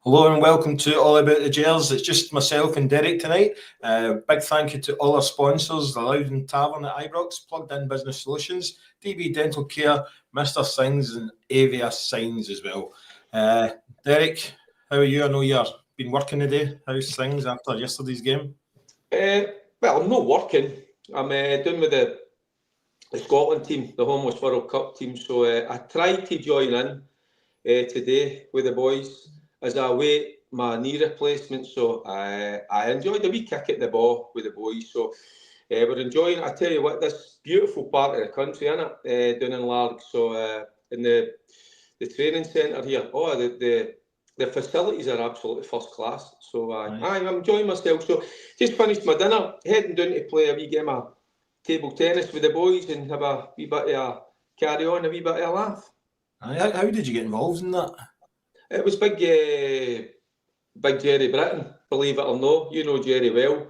Hello and welcome to All About the Gers. It's just myself and Derek tonight. Big thank you to all our sponsors, the Loudon Tavern at Ibrox, Plugged In Business Solutions, DB Dental Care, Mr. Signs and Avia Signs as well. Derek, how are you? I know you've been working today. How's things after yesterday's game? Well, I'm not working. I'm doing with the Scotland team, the Homeless World Cup team. So I tried to join in today with the boys as I await my knee replacement. So I enjoyed a wee kick at the ball with the boys. So we're enjoying it. I tell you what, this beautiful part of the country, isn't it? Down in Larg. So in the training centre here, the facilities are absolutely first class. So I'm enjoying myself. So just finished my dinner, heading down to play a wee game of table tennis with the boys and have a wee bit of a carry on, a wee bit of a laugh. How did you get involved in that? It was big Jerry Britton, believe it or not. You know Jerry well.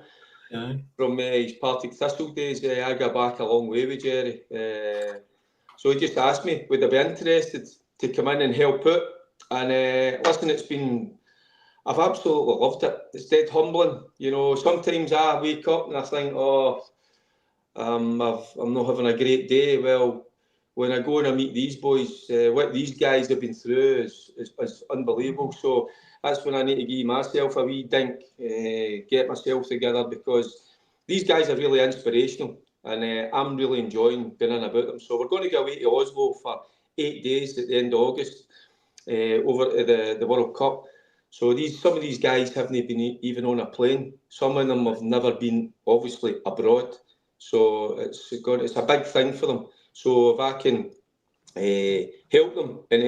Yeah. From his Partick Thistle days. I go back a long way with Jerry. So he just asked me, would I be interested to come in and help out? And listen, I've absolutely loved it. It's dead humbling. You know, sometimes I wake up and I think, I'm not having a great day. Well, when I go and I meet these boys, what these guys have been through is unbelievable. So that's when I need to give myself a wee dink, get myself together, because these guys are really inspirational and I'm really enjoying being in about them. So we're going to go away to Oslo for 8 days at the end of August over to the World Cup. So some of these guys haven't been even on a plane. Some of them have never been, obviously, abroad. So it's a big thing for them. So if I can help them in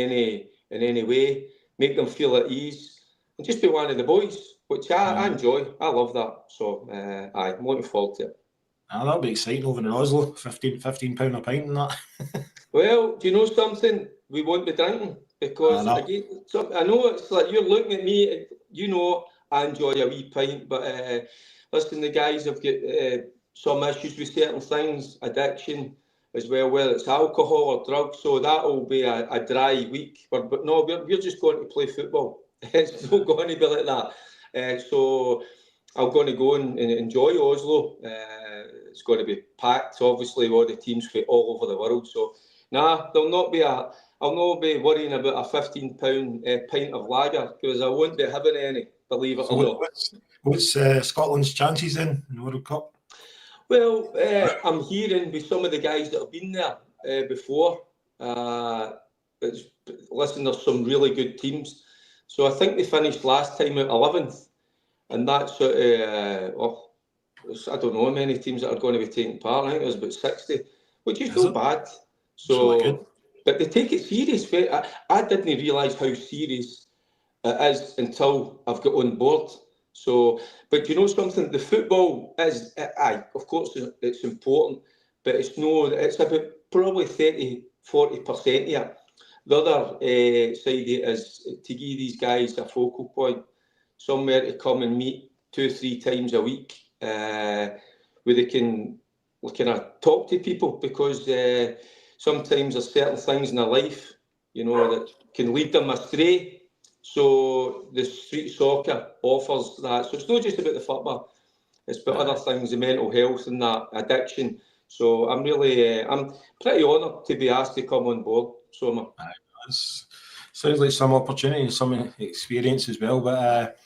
any way, make them feel at ease, and just be one of the boys, which I enjoy. I love that. So I'm looking forward to it. That'll be exciting over in Oslo. £15 a pint and that. Well, do you know something? We won't be drinking because again, I know it's like you're looking at me. You know, I enjoy a wee pint, but listen, the guys have got some issues with certain things, addiction as well, whether it's alcohol or drugs. So that'll be a dry week. But no, we're just going to play football. It's not going to be like that. So I'm going to go and enjoy Oslo. It's going to be packed, obviously, all the teams from all over the world. So I'll not be worrying about a £15 pint of lager because I won't be having any, believe it or not. What's Scotland's chances then in the World Cup? Well, I'm hearing with some of the guys that have been there before. Listen, there's some really good teams. So I think they finished last time at 11th, and that's I don't know how many teams that are going to be taking part. I think there's about 60, which is not bad. So, but they take it serious. I didn't realise how serious it is until I've got on board. So, but you know something, the football is, of course it's important, but it's about probably 30-40% here. The other side of it is to give these guys a focal point, somewhere to come and meet 2-3 times a week, where they can kind of talk to people, because sometimes there's certain things in their life, you know, that can lead them astray. So the street soccer offers that. So it's not just about the football, it's about other things, the mental health and that, addiction. So I'm pretty honoured to be asked to come on board, Soma. Sounds like some opportunity and some experience as well. But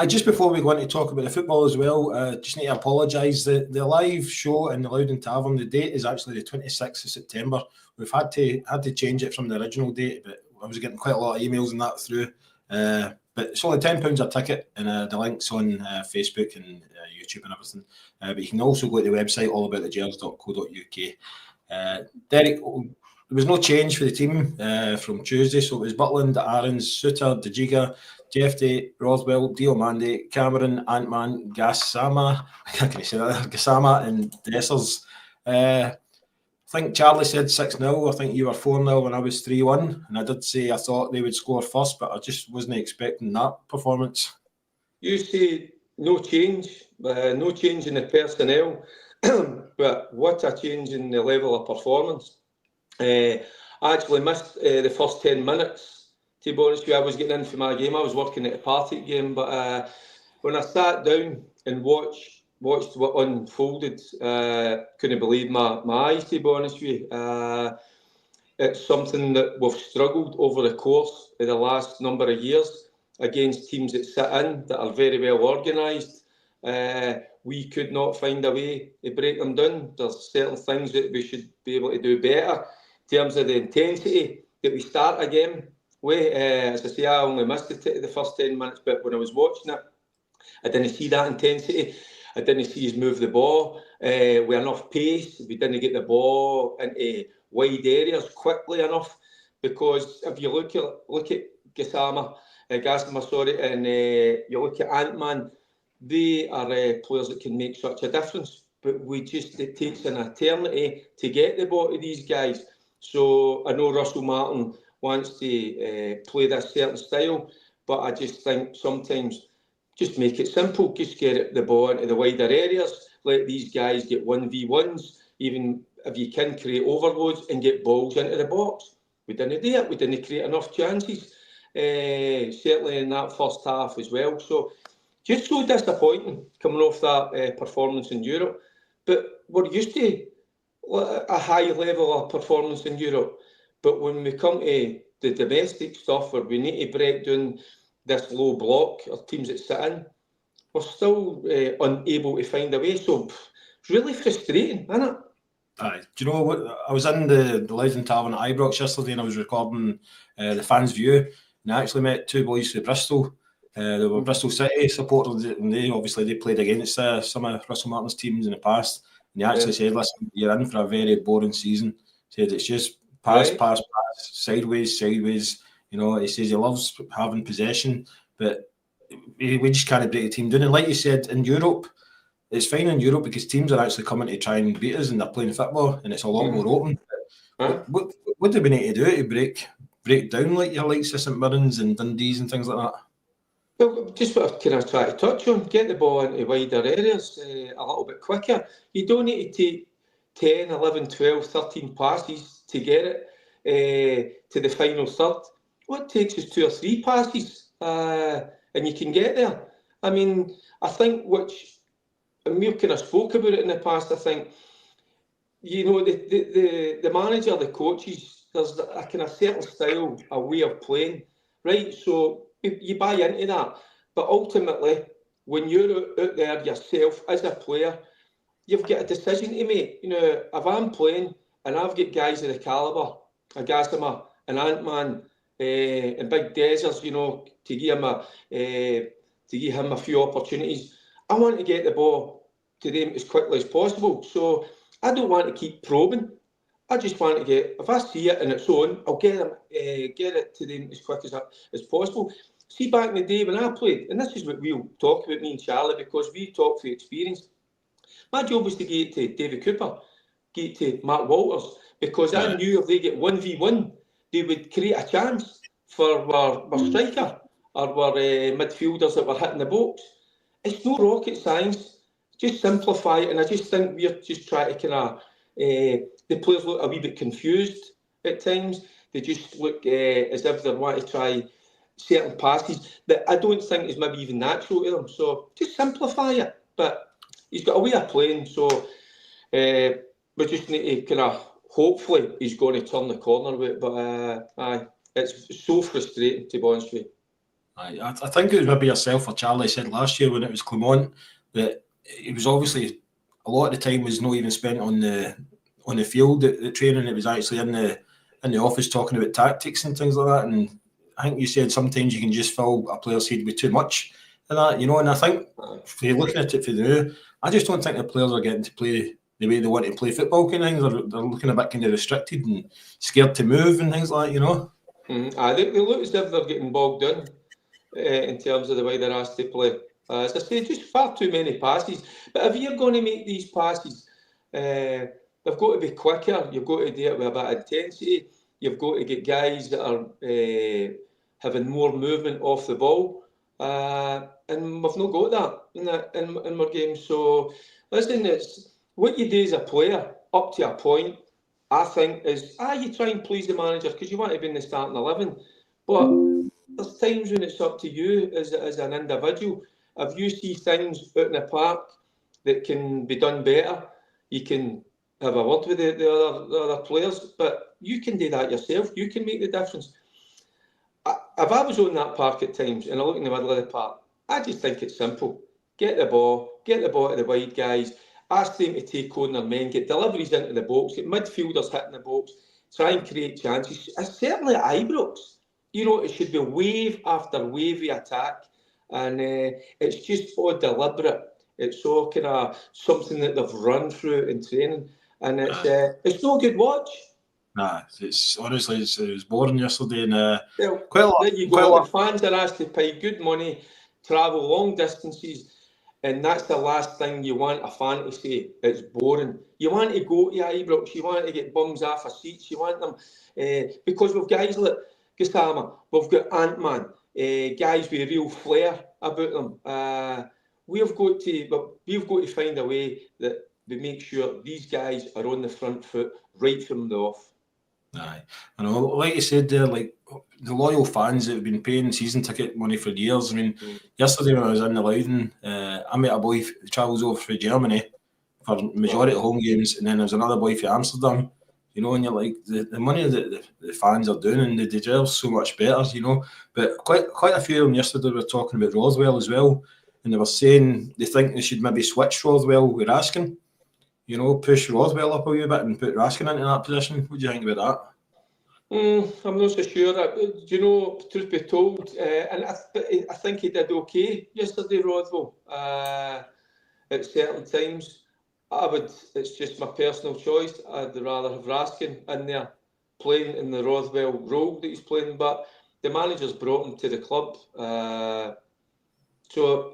just before we go on to talk about the football as well, just need to apologise. The live show in the Loudon Tavern, the date is actually the 26th of September. We've had to change it from the original date, but I was getting quite a lot of emails and that through. But it's only £10 a ticket, and the link's on Facebook and YouTube and everything. But you can also go to the website allaboutthegers.co.uk. Derek, there was no change for the team from Tuesday, so it was Butland, Aarons, Suter, De Giga, Jeffrey, Roswell, Diomande, Cameron, Ant-Man, Gassama, I can't say that, Gassama and Dessers. I think Charlie said 6-0. I think you were 4-0 when I was 3-1. And I did say I thought they would score first, but I just wasn't expecting that performance. You say no change in the personnel, but what a change in the level of performance. I actually missed the first 10 minutes. To be honest with you, I was getting in for my game. I was working at a Partick game, but when I sat down and watched what unfolded, couldn't believe my eyes, to be honest with you. It's something that we've struggled over the course of the last number of years against teams that sit in, that are very well organised. We could not find a way to break them down. There's certain things that we should be able to do better in terms of the intensity that we start a game with. As I say, I only missed the first 10 minutes, but when I was watching it, I didn't see that intensity. I didn't see us move the ball with enough pace. We didn't get the ball into wide areas quickly enough, because if you look at Gassama, and you look at Ant-Man, they are players that can make such a difference. But it takes an eternity to get the ball to these guys. So I know Russell Martin wants to play this certain style, but I just think sometimes just make it simple. Just get the ball into the wider areas. Let these guys get 1v1s, even if you can create overloads and get balls into the box. We didn't do it. We didn't create enough chances, certainly in that first half as well. So just so disappointing coming off that performance in Europe. But we're used to a high level of performance in Europe. But when we come to the domestic stuff where we need to break down this low block of teams that sit in, we're still unable to find a way. So it's really frustrating, isn't it? Aye. Do you know what? I was in the Legend Tavern at Ibrox yesterday, and I was recording the fans' view, and I actually met two boys from Bristol. They were Bristol City supporters, and they played against some of Russell Martin's teams in the past. And they actually said, "Listen, you're in for a very boring season." Said it's just pass, sideways. You know, he says he loves having possession, but we just can't break the team down. And like you said, in Europe, it's fine in Europe because teams are actually coming to try and beat us, and they're playing football, and it's a lot more open. What do we need to do to break down like your likes of St Mirren's and Dundee's and things like that? Well, just what I kind of try to touch on, get the ball into wider areas a little bit quicker. You don't need to take 10, 11, 12, 13 passes to get it to the final third. What it takes is 2 or 3 passes, and you can get there. I mean, I think and we've kind of spoke about it in the past, I think, you know, the manager, the coaches, there's a kind of certain style, a way of playing, right? So you buy into that. But ultimately, when you're out there yourself as a player, you've got a decision to make. You know, if I'm playing and I've got guys of the calibre, a Gassama, an Ant-Man, and big Dessers, you know, to give him a few opportunities, I want to get the ball to them as quickly as possible. So I don't want to keep probing. I just want to if I see it and it's on, I'll get it to them as quick as possible. See, back in the day when I played, and this is what we'll talk about, me and Charlie, because we talk through experience. My job was to get to David Cooper, get to Mark Walters, because I knew if they get 1v1, they would create a chance for our striker or our midfielders that were hitting the box. It's no rocket science. Just simplify it, and I just think we're just trying to kind of the players look a wee bit confused at times. They just look as if they want to try certain passes that I don't think is maybe even natural to them. So just simplify it. But he's got a way of playing, so we just need to kind of hopefully he's going to turn the corner with it. But it's so frustrating, to be honest with you. I think it was maybe yourself or Charlie said last year when it was Clement that it was obviously a lot of the time was not even spent on the field at training. It was actually in the office talking about tactics and things like that. And I think you said sometimes you can just fill a player's head with too much of that, you know. And I think if you're looking at it for the new, I just don't think the players are getting to play the way they want to play football. Kind of things. They're looking a bit kind of restricted and scared to move and things like that, you know. They look as if they're getting bogged down. in terms of the way they're asked to play. As I say, just far too many passes. But if you're going to make these passes, they've got to be quicker. You've got to do it with a bit of intensity. You've got to get guys that are having more movement off the ball. And we've not got that in our game. So, listen, it's what you do as a player up to a point, I think, is you try and please the manager because you want to be in the starting 11. But there's times when it's up to you as an individual. If you see things out in the park that can be done better, you can have a word with the other players. But you can do that yourself. You can make the difference. If I was on that park at times and I look in the middle of the park, I just think it's simple. Get the ball to the wide guys, ask them to take on their men, get deliveries into the box, get midfielders hitting the box, try and create chances. Certainly at Ibrox, you know, it should be wave after wave of attack, and it's just all deliberate. It's all kind of something that they've run through in training, and it's no good watch. Nah, it's honestly it was boring yesterday, and Well, quite a lot. there you go. The fans are asked to pay good money, travel long distances, and that's the last thing you want a fan to say. It's boring. You want to go to Ibrox. You want to get bums off of seats. You want them because we've guys like Gustama, we've got Ant-Man, guys with real flair about them. We've got to find a way that we make sure these guys are on the front foot right from the off. Aye, I know. Like you said there, like the loyal fans that have been paying season ticket money for years. I mean, yesterday when I was in the Loudon, I met a boy who travels over from Germany for majority of home games, and then there's another boy from Amsterdam. You know, and you're like the money that the fans are doing, and they deserve so much better. You know, but quite a few of them yesterday were talking about Rothwell as well, and they were saying they think they should maybe switch Rothwell with Raskin. You know, push Rothwell up a wee bit and put Raskin into that position. What do you think about that? I'm not so sure. Do you know, truth be told, and I think he did okay yesterday, Rothwell. At certain times, it's just my personal choice. I'd rather have Raskin in there playing in the Rothwell role that he's playing, but the manager's brought him to the club. So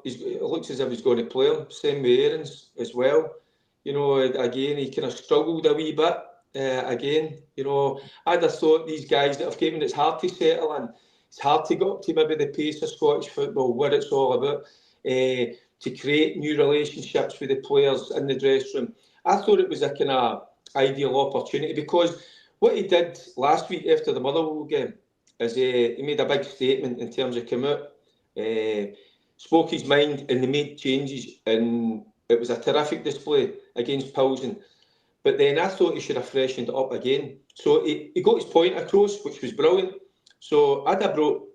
it looks as if he's going to play him. Same with Aarons as well. You know, again, he kind of struggled a wee bit. Again, you know, I'd have thought these guys that have came in, it's hard to settle in. It's hard to get up to maybe the pace of Scottish football, what it's all about, to create new relationships with the players in the dressing room. I thought it was a kind of ideal opportunity because what he did last week after the Motherwell game is he made a big statement in terms of come out, spoke his mind, and they made changes, and it was a terrific display against Pilsen. But then I thought he should have freshened it up again. So he got his point across, which was brilliant. So I'd have brought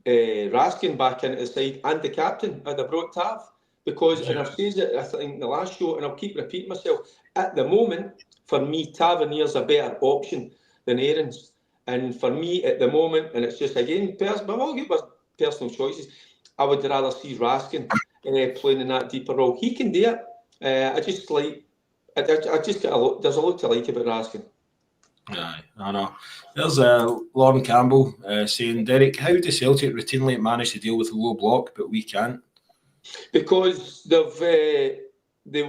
Raskin back into the side and the captain. I'd have brought Tav. Because, and I've said it, I think, in the last show, and I'll keep repeating myself, at the moment, for me, Tavernier's a better option than Aarons. And for me, at the moment, and it's just, again, all good with personal choices, I would rather see Raskin playing in that deeper role. He can do it. There's a lot to like about Raskin. Aye, I know. There's Lauren Campbell saying, Derek, how do Celtic routinely manage to deal with a low block, but we can't? Because the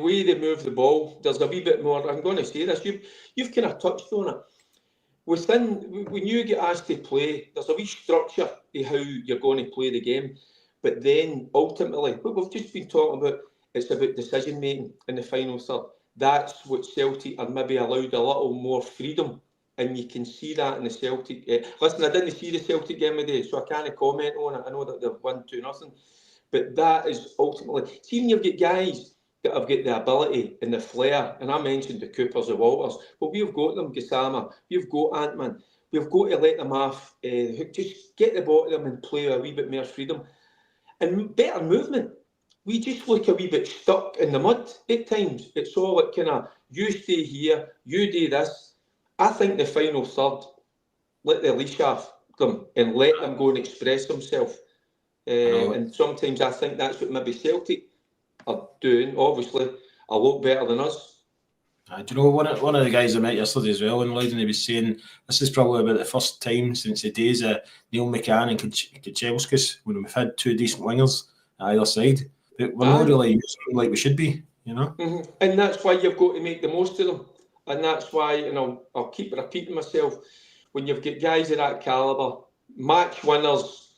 way they move the ball, there's a wee bit more. I'm going to say this. You've kind of touched on it. When you get asked to play, there's a wee structure to how you're going to play the game. But then ultimately, what we've just been talking about, it's about decision making in the final third. That's what Celtic are maybe allowed a little more freedom, and you can see that in the Celtic. Listen, I didn't see the Celtic game today, so I can't comment on it. I know that they've won 2-0. But that is ultimately, see when you've got guys that have got the ability and the flair, and I mentioned the Coopers, the Walters, but we've got them, Gassama, we've got Ant-Man, we've got to let them off, just get the ball to them and play a wee bit more freedom. And better movement. We just look a wee bit stuck in the mud at times. It's all like kind of, you stay here, you do this. I think the final third, let the leash off them and let them go and express themselves. And sometimes I think that's what maybe Celtic are doing, obviously, a lot better than us. Do you know, one of the guys I met yesterday as well in Loudon, he was saying this is probably about the first time since the days of Neil McCann and Kaczewskis when we've had two decent wingers at either side. But we're not really using them like we should be, you know. Mm-hmm. And that's why you've got to make the most of them. And that's why, and I'll keep repeating myself, when you've got guys of that calibre, match winners,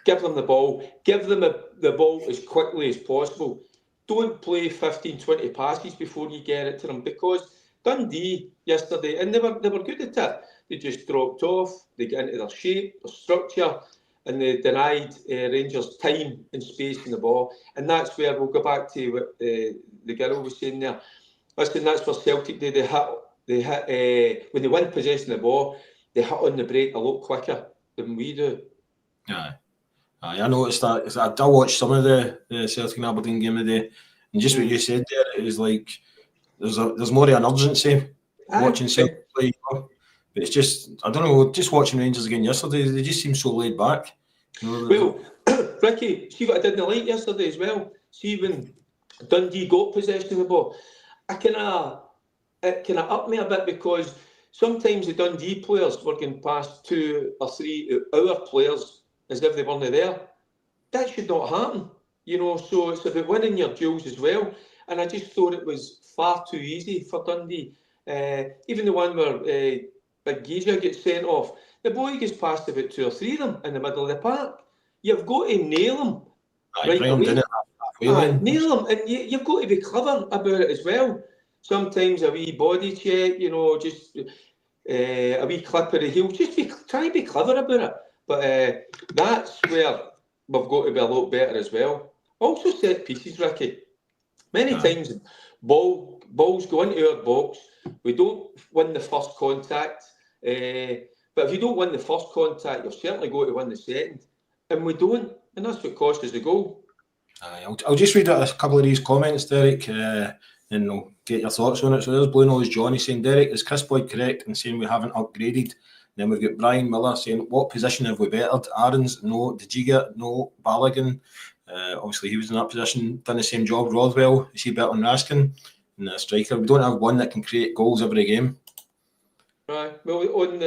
give them the ball as quickly as possible. Don't play 15, 20 passes before you get it to them, because Dundee yesterday, and they were good at it. They just dropped off, they get into their shape, their structure, and they denied Rangers time and space in the ball. And that's where we'll go back to what the girl was saying there. Listen, that's where Celtic did. They hit when they win possession of the ball, they hit on the break a lot quicker than we do. I noticed that. I watched some of the Celtic and Aberdeen game of the day, and just what you said there, it was like there's more of an urgency watching Celtic play. You know? But it's just, I don't know, just watching Rangers again yesterday, they just seem so laid back. You know, well, Ricki, see what I didn't like yesterday as well. See when Dundee got possession of the ball, it kind of upped me a bit, because sometimes the Dundee players were going past 2 or 3 our players as if they weren't there. That should not happen, you know. So it's about winning your duels as well. And I just thought it was far too easy for Dundee. Even the one where Big Geezer gets sent off, the boy gets past about 2 or 3 of them in the middle of the park. You've got to nail them right away. Nail them, and you've got to be clever about it as well. Sometimes a wee body check, you know, just a wee clip of the heel. Just try and be clever about it. But that's where we've got to be a lot better as well. Also set pieces, Ricki. Many times balls go into our box. We don't win the first contact. But if you don't win the first contact, you're certainly going to win the second. And we don't. And that's what cost us the goal. I'll just read out a couple of these comments, Derek, and I'll get your thoughts on it. So there's Blue Nose Johnny saying, Derek, is Chris Boyd correct in saying we haven't upgraded? Then we've got Brian Miller saying, what position have we bettered? Aarons, no. Dejiga, no. Balogun, obviously he was in that position, done the same job. Rothwell, is he better than Raskin? And a striker, we don't have one that can create goals every game. Right. Well, on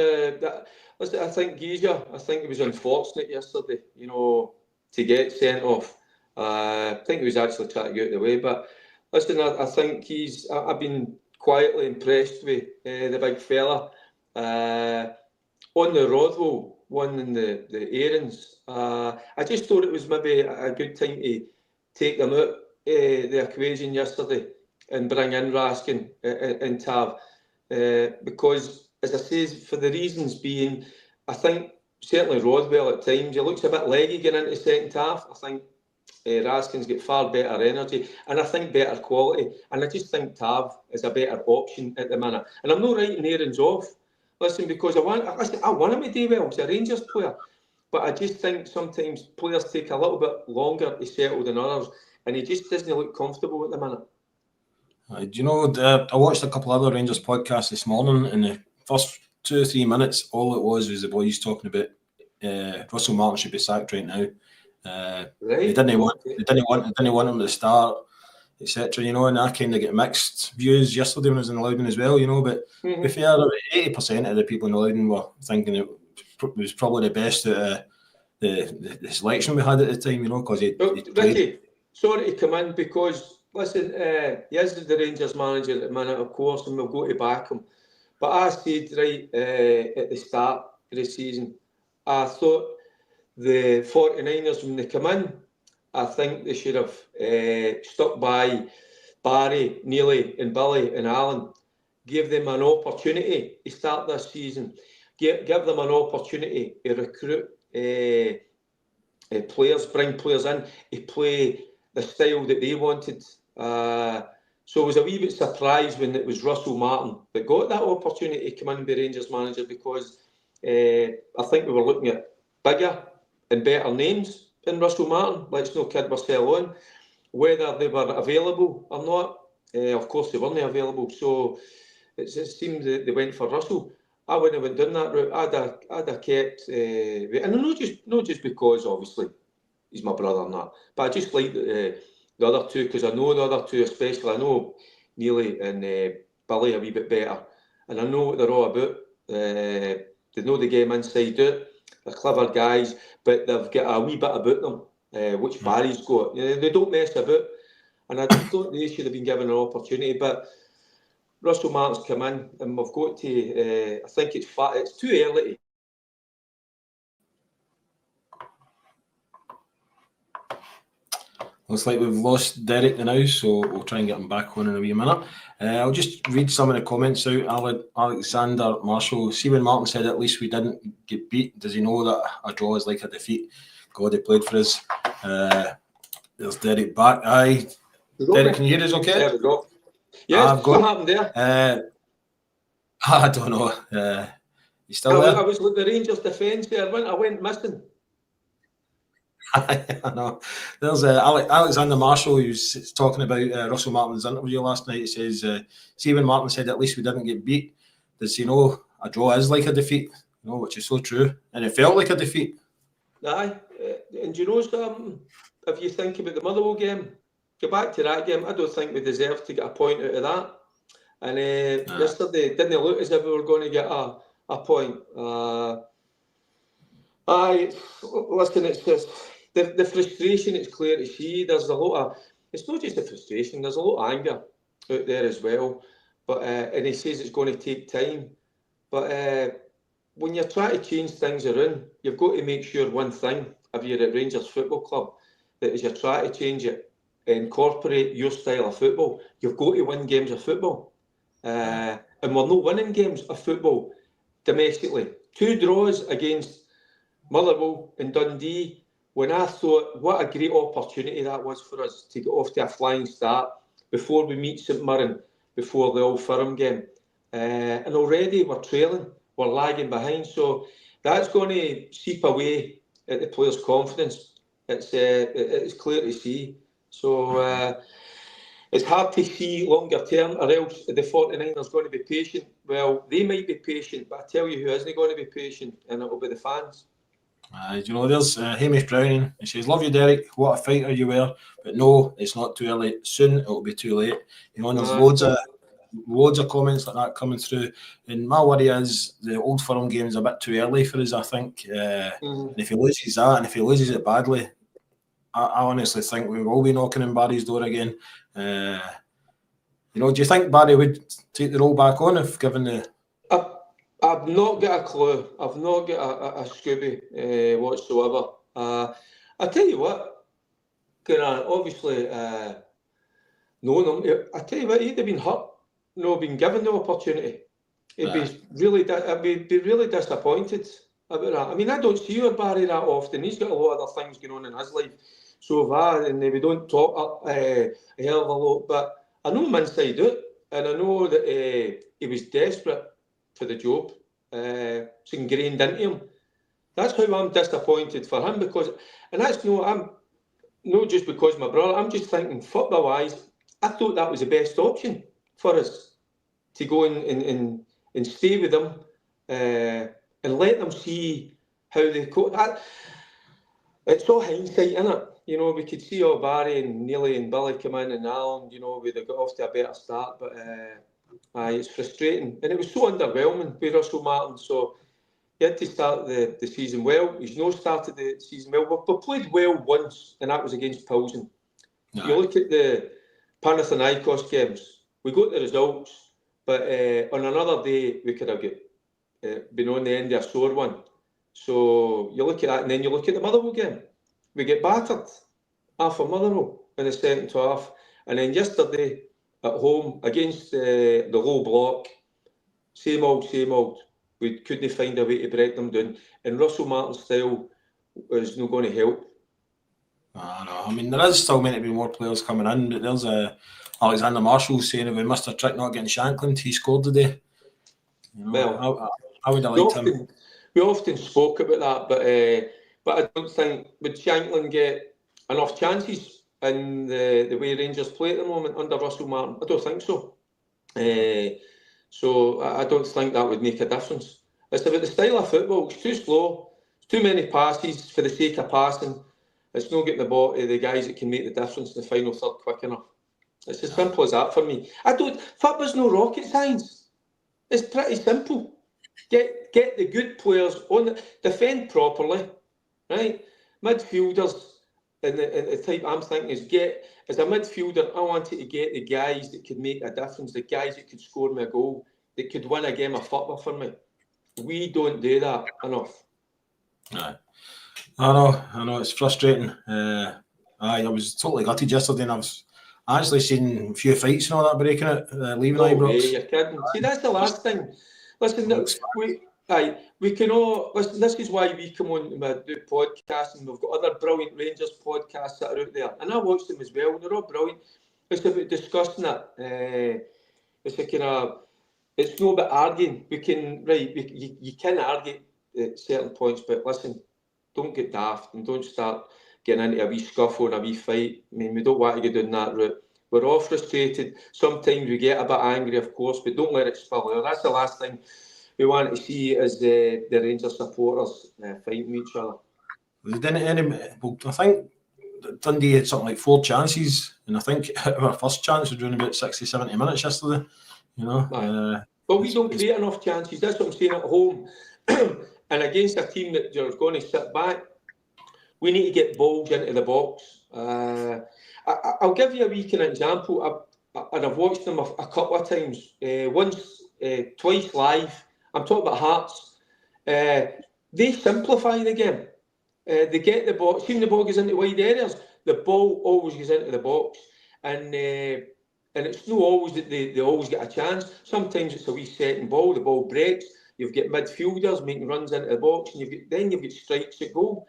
listen, I think Geezer, it was unfortunate yesterday, you know, to get sent off. I think he was actually trying to get out of the way. But listen, I think I've been quietly impressed with the big fella. On the Rothwell one in the Aarons, I just thought it was maybe a good time to take them out the equation yesterday and bring in Raskin and Tav, because, as I say, for the reasons being, I think certainly Rothwell at times, he looks a bit leggy getting into second half. I think Raskin's got far better energy and I think better quality, and I just think Tav is a better option at the minute. And I'm not writing Aarons off. Listen, because I want him to do well. He's a Rangers player. But I just think sometimes players take a little bit longer to settle than others, and he just doesn't look comfortable at the minute. Do you know, I watched a couple of other Rangers podcasts this morning, and the first 2 or 3 minutes, all it was the boys talking about Russell Martin should be sacked right now. They didn't want him to start, etc. You know, and I kind of get mixed views yesterday when I was in Loudon as well. You know, but to be fair, 80% of the people in Loudon were thinking it was probably the best the selection we had at the time. You know, because Ricki, sorry to come in, because listen, he is the Rangers manager at the minute, of course, and we'll go to back him. But I said right at the start of the season, I thought the 49ers, when they come in, I think they should have stuck by Barry, Neely and Billy and Alan, give them an opportunity to start this season, give them an opportunity to recruit players, bring players in to play the style that they wanted. So I was a wee bit surprised when it was Russell Martin that got that opportunity to come in and be Rangers manager, because I think we were looking at bigger and better names than Russell Martin. Let's not kid ourselves on. Whether they were available or not, of course they weren't available. So it seemed that they went for Russell. I wouldn't have done that route. I'd have kept, and not just because obviously he's my brother and that, but I just like the other two, because I know the other two especially. I know Neely and Billy a wee bit better. And I know what they're all about. They know the game inside out. They're clever guys, but they've got a wee bit about them, which Barry's got. They don't mess about. And I just thought they should have been given an opportunity. But Russell Martin's come in, and we've got to. I think it's too early. Looks like we've lost Derek now, so we'll try and get him back on in a wee minute. I'll just read some of the comments out. Alexander Marshall, see when Martin said at least we didn't get beat, does he know that a draw is like a defeat? God, he played for us. There's Derek back. Aye. Derek, can you hear us okay? There we go. Yes, what happened there? I don't know. You still there? I was with the Rangers defence there. I went missing. I know. There's Alexander Marshall who's talking about Russell Martin's interview last night. He says, see when Martin said at least we didn't get beat, does he know a draw is like a defeat? You know, which is so true. And it felt like a defeat. Aye. And do you know something? If you think about the Motherwell game, go back to that game, I don't think we deserved to get a point out of that. And yesterday, didn't it look as if we were going to get a point? Listen, it's just the frustration, it's clear to see. There's a lot of, it's not just the frustration, there's a lot of anger out there as well. But and he says it's going to take time. But when you're trying to change things around, you've got to make sure one thing, if you're at Rangers Football Club, that as you're trying to change it, incorporate your style of football, you've got to win games of football. And we're not winning games of football domestically. 2 draws against Motherwell and Dundee, when I thought what a great opportunity that was for us to get off to a flying start before we meet St Mirren, before the Old Firm game. And already we're trailing, we're lagging behind. So that's going to seep away at the players' confidence. It's clear to see. So it's hard to see longer term, or else the 49ers going to be patient. Well, they might be patient, but I tell you who isn't going to be patient, and it'll be the fans. You know, there's Hamish Browning. He says, love you, Derek. What a fighter you were. But no, it's not too early. Soon it'll be too late. You know, and there's loads of comments like that coming through. And my worry is the Old Firm game is a bit too early for us, I think. And if he loses that, and if he loses it badly, I honestly think we will be knocking on Barry's door again. You know, do you think Barry would take the role back on if given the... I've not got a clue. I've not got a Scooby whatsoever. I tell you what, obviously, knowing him, I tell you what, he'd have been hurt, been given the opportunity. He'd be really disappointed about that. I mean, I don't see Barry that often. He's got a lot of other things going on in his life. So have I, and we don't talk a hell of a lot. But I know him inside out, and I know that he was desperate for the job. It's ingrained into him. That's how I'm disappointed for him, because, and that's I'm not just because my brother. I'm just thinking football wise, I thought that was the best option for us to go and stay with them and let them see how they cope. It's all hindsight, isn't it? You know, we could see Barry and Neely and Billy come in and Alan, you know, we'd have got off to a better start, but it's frustrating. And it was so underwhelming with Russell Martin, so he had to start the season well. He's not started the season well. We played well once, and that was against Pilsen. No. You look at the Panathinaikos games, we got the results, but on another day, we could have been on the end of a sore one. So you look at that, and then you look at the Motherwell game. We get battered half of Motherwell in the second half. And then yesterday at home against the low block, same old. We couldn't find a way to break them down. And Russell Martin's style is not going to help. I mean, there is still meant to be more players coming in, but there's Alexander Marshall saying if we missed a trick not getting Shankland, he scored today. You know, well, I would have liked him. We often spoke about that, but I don't think would Shankland get enough chances in the way Rangers play at the moment under Russell Martin. I don't think so. So I don't think that would make a difference. It's about the style of football. It's too slow. It's too many passes for the sake of passing. It's not getting the ball to the guys that can make the difference in the final third quick enough. It's as simple as that for me. Football's no rocket science. It's pretty simple. Get the good players on, defend properly, right? Midfielders, and the type I'm thinking is as a midfielder, I wanted to get the guys that could make a difference, the guys that could score me a goal, that could win a game of football for me. We don't do that enough. Aye. I know, it's frustrating. I was totally gutted yesterday, and I was actually seen a few fights and all that breaking it, leaving No Ibrox. way, you're kidding. See, that's the last thing. Listen, we can all listen. This is why we come on to do podcasts, and we've got other brilliant Rangers podcasts that are out there, and I watch them as well. And they're all brilliant. It's about discussing it. It's a kind of. It's not about arguing. You can argue at certain points, but listen, don't get daft and don't start getting into a wee scuffle and a wee fight. I mean, we don't want to go down that route. We're all frustrated. Sometimes we get a bit angry, of course, but don't let it spill out. That's the last thing we want to see as the Rangers supporters fighting each other. I think Dundee had something like 4 chances, and I think our first chance was around about 60-70 minutes yesterday. Well, we don't create enough chances. That's what I'm saying at home. And against a team that are going to sit back, we need to get balls into the box. I'll give you a wee kind of example. I've watched them a couple of times. Twice live. I'm talking about Hearts. They simplify the game. They get the ball. See when the ball goes into wide areas, the ball always goes into the box. And it's not always that they always get a chance. Sometimes it's a wee setting ball. The ball breaks. You've got midfielders making runs into the box, and you've got strikes at goal.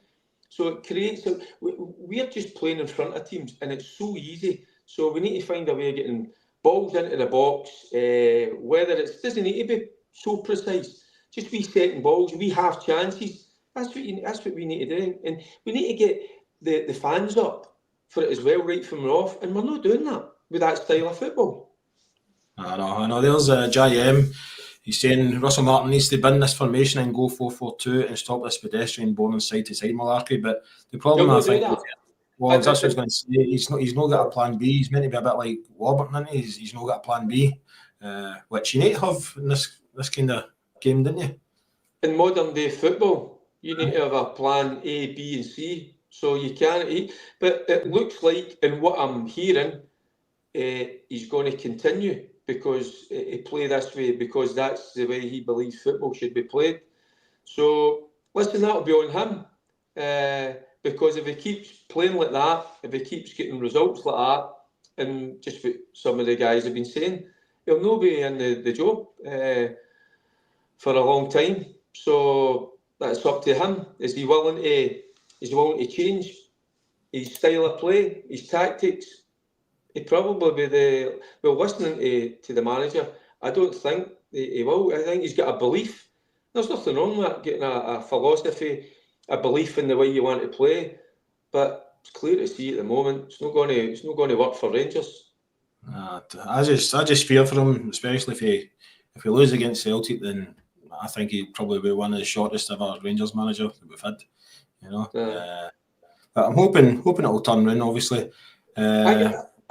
So it creates. We're just playing in front of teams, and it's so easy. So we need to find a way of getting balls into the box. Whether it doesn't need to be so precise, just wee setting balls. We have chances. That's what we need to do, and we need to get the fans up for it as well, right from off. And we're not doing that with that style of football. I know. There's JM. He's saying Russell Martin needs to bin this formation and go 4-4-2 and stop this pedestrian bowling side to side malarkey. But the problem, I think, that's what I was going to say. He's not got a plan B. He's meant to be a bit like Warburton, isn't he? He's not got a plan B, which you need to have in this kind of game, didn't you? In modern day football, you need to have a plan A, B, and C. So you can't. But it looks like, in what I'm hearing, he's going to continue because he play this way because that's the way he believes football should be played. So listen, that'll be on him because if he keeps playing like that, if he keeps getting results like that, and just what some of the guys have been saying, he'll not be in the job for a long time. So that's up to him. Is he willing to change his style of play, his tactics? He probably be listening to the manager. I don't think he will. I think he's got a belief. There's nothing wrong with that, getting a philosophy, a belief in the way you want to play. But it's clear to see at the moment it's not going to work for Rangers. I just fear for him, especially if he loses against Celtic. Then I think he'll probably be one of the shortest ever Rangers manager that we've had. But I'm hoping it'll turn around. Obviously,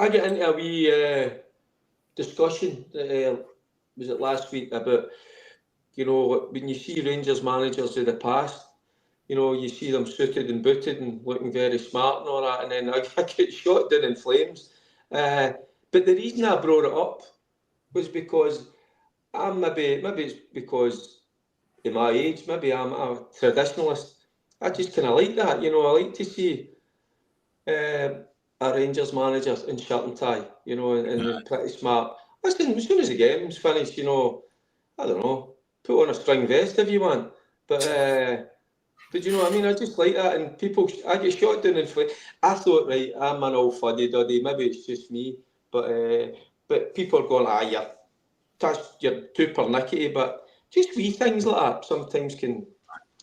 I get into a wee discussion. Was it last week about when you see Rangers managers of the past, you see them suited and booted and looking very smart and all that, and then I get shot down in flames. But the reason I brought it up was because maybe it's because of my age. Maybe I'm a traditionalist. I just kind of like that. I like to see a Rangers manager in shirt and tie, and pretty smart. Listen, as soon as the game's finished, I don't know, put on a string vest if you want. But you know what I mean? I just like that. And I get shot down in flames. I thought, right, I'm an old fuddy-duddy. Maybe it's just me. But people are going, you're too pernickety. But just wee things like that sometimes can...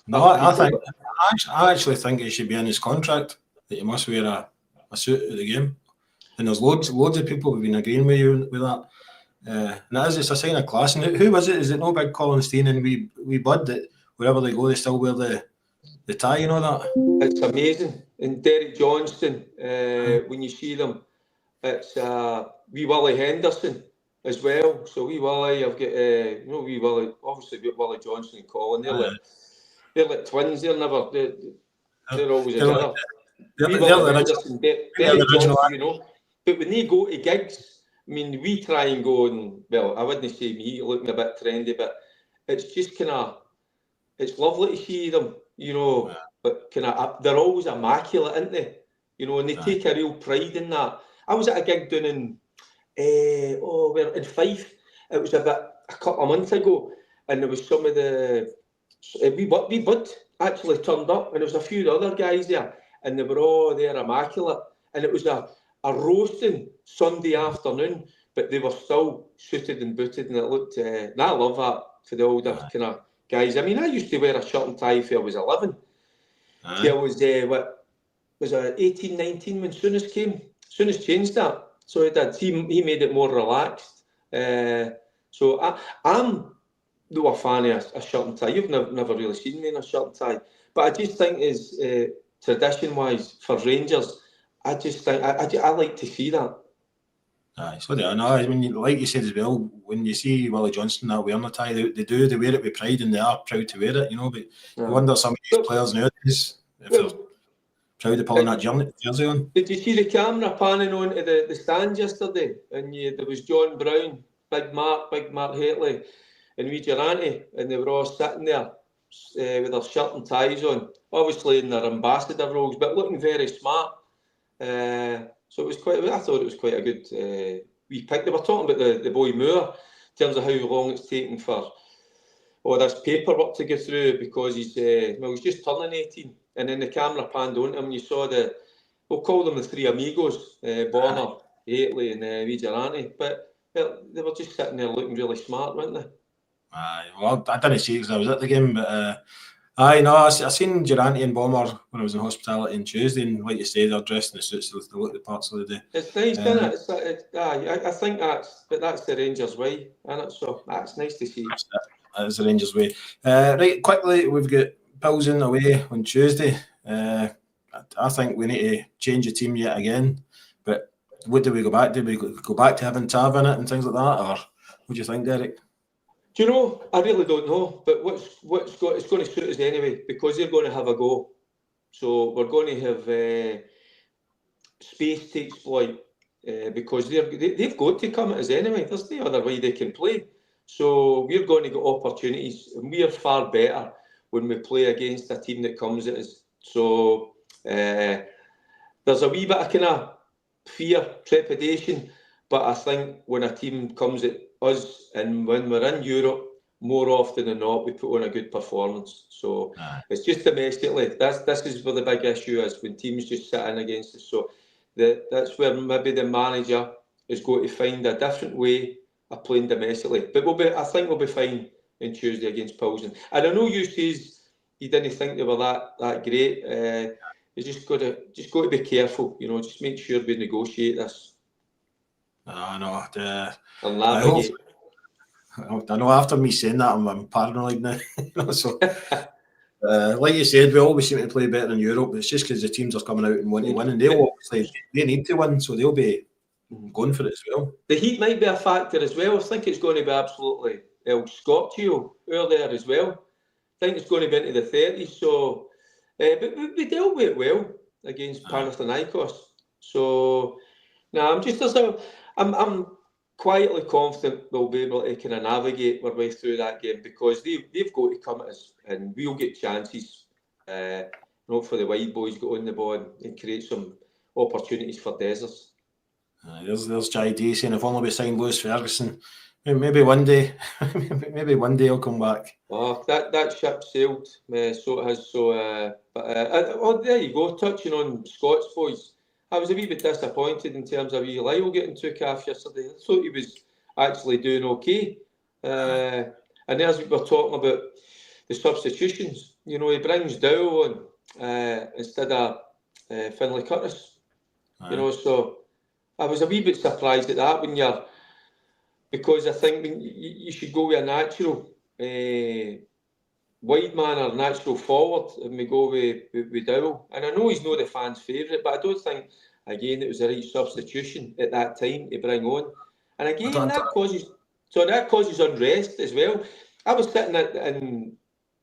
No, I actually think it should be in his contract that you must wear a suit at the game. And there's loads of people who've been agreeing with you with that. And that is, it's a sign of class. And who was it? Is it no big Colin Steen and wee Bud that wherever they go they still wear the tie and all that? It's amazing. And Derek Johnston, when you see them, it's wee Willie Henderson as well. So wee Willie, I've got wee Willie. Obviously, we've got Willie Johnson and Colin. They're like twins. They're always They're like, together. they're Wee the Willie original, Henderson, Derek Johnson, But when they go to gigs, I mean, we try and go and, well, I wouldn't say me looking a bit trendy, but it's just it's lovely to see them, but they're always immaculate, aren't they? And they take a real pride in that. I was at a gig down in, in Fife. It was a couple of months ago, and there was some of the, wee Bud actually turned up, and there was a few other guys there, and they were all there immaculate, and it was a roasting Sunday afternoon, but they were still suited and booted, and it looked, and I love that for the older kind of guys. I mean, I used to wear a shirt and tie till I was 11. Till I was, 18, 19 when Souness came. Souness changed that. So he did. He made it more relaxed. So I'm no a fan of a shirt and tie. You've never really seen me in a shirt and tie. But I just think is tradition-wise for Rangers, I just think I like to see that. So I mean, like you said as well, when you see Willie Johnson that wearing a tie, they wear it with pride and they are proud to wear it, But you wonder some of these players nowadays if they're proud of pulling that jersey on. Did you see the camera panning on to the stand yesterday? And there was John Brown, Big Mark Hateley, and wee Durante, and they were all sitting there with their shirt and ties on, obviously in their ambassador roles, but looking very smart. So it was I thought it was quite a good wee pick. They were talking about the boy Moore in terms of how long it's taken for all this paperwork to go through because he's just turning 18, and then the camera panned on him and you saw we'll call them the three amigos, Bonner, Hateley and wee Durante, but they were just sitting there looking really smart, weren't they? Well, I didn't see it because I was at the game, but I seen Durante and Bomber when I was in hospitality on Tuesday, and like you say, they're dressed in the suits, they look the parts of the day. It's nice, isn't it? I think that's the Rangers way, isn't it? So that's nice to see. That is the Rangers way. Right, quickly, we've got Pilsen away on Tuesday. I think we need to change the team yet again, but what do we go back to? Do we go back to having Tav in it and things like that, or what do you think, Derek? Do you know? I really don't know, but it's going to suit us anyway because they're going to have a go. So we're going to have space to exploit because they've got to come at us anyway. There's no other way they can play. So we're going to get opportunities, and we are far better when we play against a team that comes at us. So there's a wee bit of kind of fear, trepidation, but I think when a team comes at us and when we're in Europe, more often than not, we put on a good performance. So it's just domestically. This is where the big issue is when teams just sit in against us. So that's where maybe the manager is going to find a different way of playing domestically. But I think we'll be fine on Tuesday against Pilsen. And I know you says you didn't think they were that great. You just got to be careful. Just make sure we negotiate this. I know. I know after me saying that, I'm paranoid now. So, like you said, we always seem to play better in Europe. It's just because the teams are coming out and want to win, and they need to win, so they'll be going for it as well. The heat might be a factor as well. I think it's going to be absolutely El Scorpio earlier as well. I think it's going to be into the 30s. So, but we dealt with it well against Panathinaikos. So, I'm quietly confident we'll be able to kind of navigate our way through that game because they've got to come at us and we'll get chances. For the wide boys get on the ball and create some opportunities for Desers. There's Jai D saying if only we signed Lewis Ferguson, maybe one day, he'll come back. Oh, that ship sailed, so it has. So, there you go. Touching on Scots boys. I was a wee bit disappointed in terms of Lyle getting took off yesterday. I thought he was actually doing okay. And as we were talking about the substitutions, he brings Dow on instead of Finlay Curtis. So I was a wee bit surprised at that because I think you should go with a natural wide man or natural forward and we go with Dowell. And I know he's not the fans' favourite, but I don't think again, it was the right substitution at that time to bring on. And again, don't- that causes unrest as well. I was sitting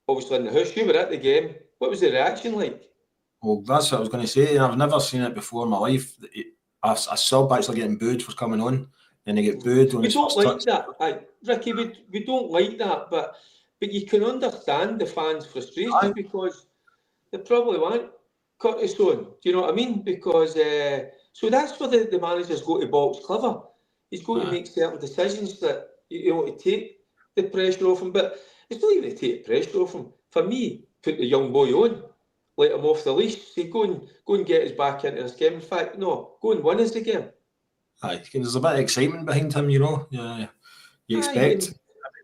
obviously in the house, you were at the game. What was the reaction like? Well, that's what I was going to say. I've never seen it before in my life. A sub actually getting booed for coming on, and they get booed on his first touch. Ricky, we don't like that, but you can understand the fans' frustration because they probably want Curtis on. Do you know what I mean? Because so that's where the manager's got to box clever. He's got to make certain decisions that to take the pressure off him. But it's not even to take the pressure off him. For me, put the young boy on, let him off the leash. Say, go and get us back into this game. In fact, no, go and win us the game. There's a bit of excitement behind him, you know. Yeah, you expect to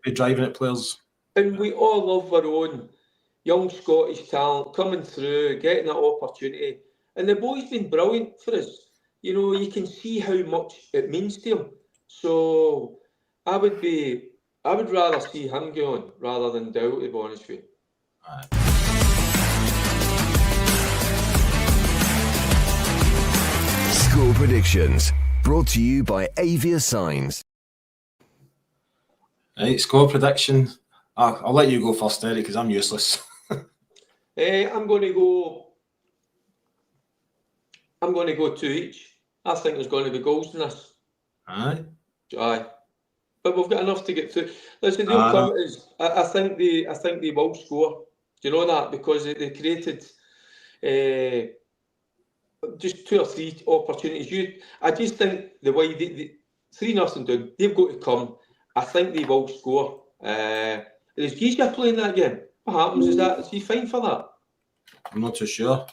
be driving at players. And we all love our own young Scottish talent coming through, getting that opportunity. And the boy's been brilliant for us. You know, you can see how much it means to him. So I would rather see him go on rather than Dow, to be honest with you. Score predictions brought to you by Avia Signs. Right, score prediction. I'll let you go first, Derek, because I'm useless. I'm going to go 2 each. I think there's going to be goals in this. Aye. But we've got enough to get through. Listen, the outcome is I think they will score. Do you know that? Because they created just 2 or 3 opportunities. I just think the way they 3-0 down, they've got to come. I think they will score. Is Gers playing that game? What happens? Is he fine for that? I'm not too sure.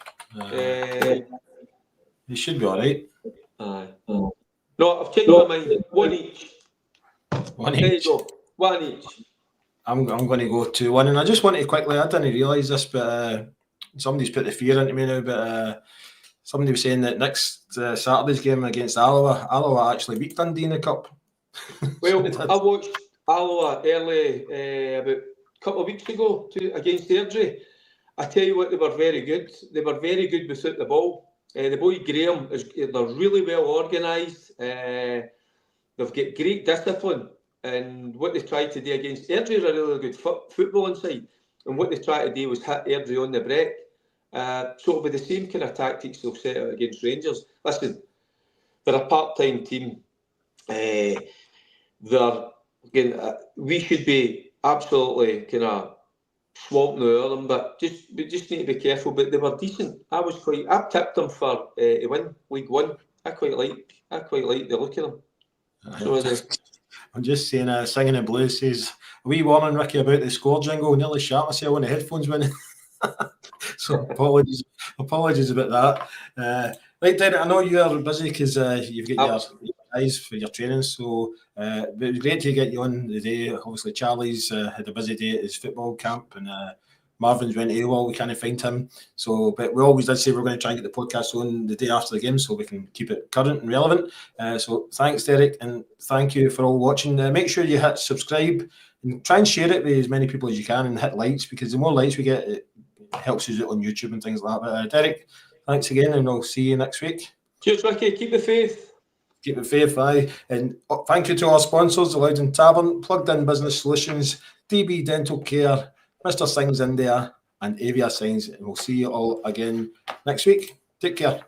He should be all right. Aye. No, I've changed my mind. 1 each. One There each. you go. 1 each. I'm going to go 2-1, and I just want to quickly. I didn't realise this, but somebody's put the fear into me now. But somebody was saying that next Saturday's game against Alloa actually beat Dundee in the cup. Well, I watched Alloa early about a couple of weeks ago against Airdrie. I tell you what, they were very good. They were very good without the ball. The boy Graham, they're really well organised. They've got great discipline. And what they tried to do against Airdrie is a really good football inside. And what they tried to do was hit Airdrie on the break. So it'll be the same kind of tactics they'll set out against Rangers. Listen, they're a part-time team. We should be absolutely kind of swamping over them, but we just need to be careful. But they were decent. I've tipped them for to win League One. I quite like the look of them. I'm just saying, Singing in Blue says, a wee warning, Ricky, about the score jingle. Nearly shot myself when the headphones went in. So apologies about that. Right, Derek, I know you are busy because you've got your eyes for your training. So but it was great to get you on the day. Obviously, Charlie's had a busy day at his football camp, and Marvin's went AWOL. We can't find him. So, but we always did say we're going to try and get the podcast on the day after the game so we can keep it current and relevant. So thanks, Derek, and thank you for all watching. Make sure you hit subscribe and try and share it with as many people as you can, and hit likes, because the more likes we get, it helps us out on YouTube and things like that. But Derek, thanks again, and I'll see you next week. Cheers, Ricky. Keep the faith. Keep the faith, aye. And thank you to our sponsors, the Loudon Tavern, Plugged In Business Solutions, DB Dental Care, Mr. Singh's India, and Avia Signs. And we'll see you all again next week. Take care.